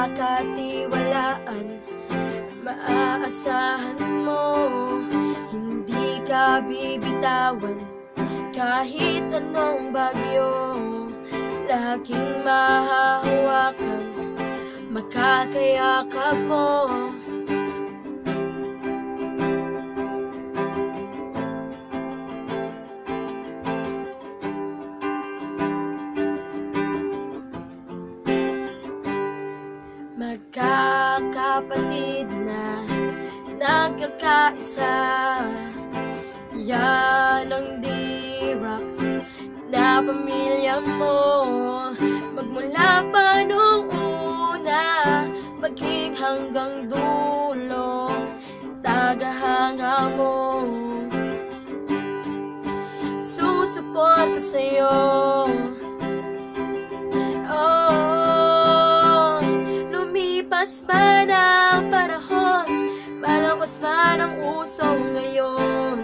mapagkakatiwalaan, maaasahan mo, hindi ka bibitawan. Kahit anong bagyo, laging mahahawakan, makakayakap mo. Magkakapatid na nagkakaisa, yan ang D-Rocks na pamilya mo. Magmula pa nung una, maging hanggang dulo, tagahanga mo. Susuporta sa'yo. Lumipas man ang panahon, malakas man ang uso ngayon.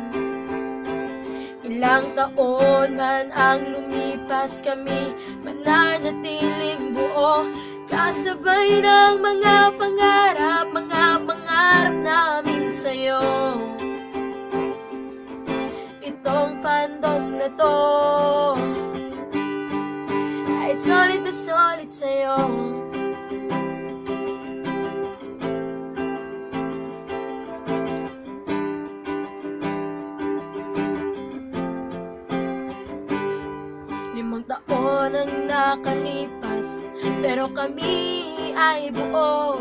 Ilang taon man ang lumipas, kami mananatiling buo, kasabay ng mga pangarap namin sa'yo. Itong fandom na to ay solid na solid sa'yo. Limang taon ang nakalipas, pero kami ay buo.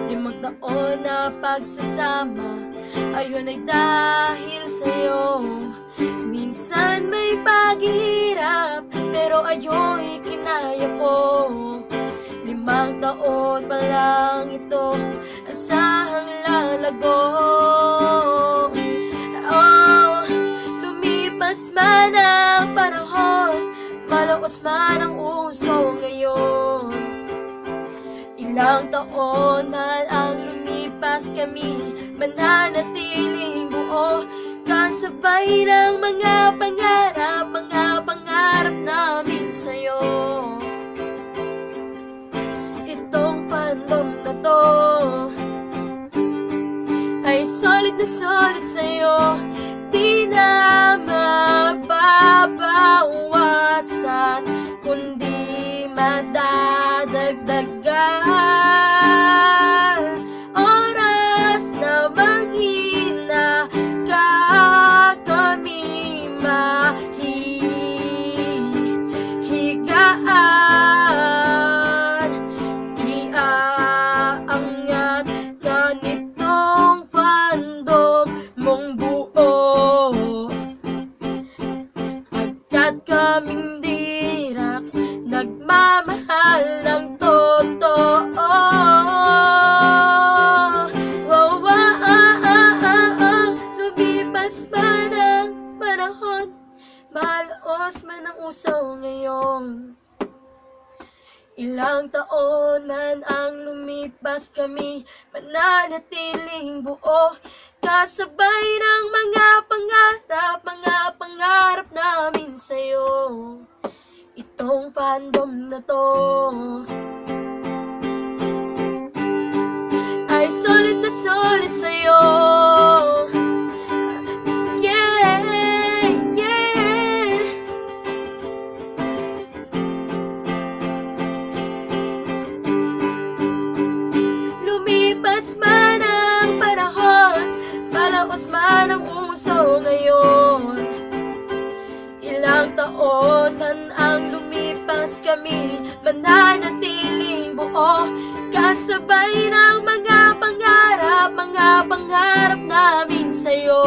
Limang taon na pagsasama, ayun ay dahil sa'yo. Minsan may paghihirap, pero ayo'y kinaya ko. Limang taon pa lang ito, asahang lalago. Lumipas man ang panahon, malakas man ang uso ngayon. Ilang taon man ang lumipas, kami mananatiling buo, kasabay ng mga pangarap namin sa'yo. Itong fandom na to ay solid na solid sa'yo. Di na mababawasan, kundi madadagdagan. Oras na manghina ka, kami mahihigaan. Iaangat ka nitong fandom mong buo, pagkat kaming D-Rocks nagmamahal ng totoo. Lumipas man ang panahon, malaos man ang uso ngayon. Ilang taon man ang lumipas, kami mananatiling buo, kasabay ng mga pangarap namin sa'yo. Itong fandom na to ay solid na solid sa'yo. Yeah, yeah. Lumipas man ang panahon, malakas man ang uso ngayon. Ilang taon man ang lumipas, kami mananatiling buo, kasabay ng mga pangarap namin sa'yo.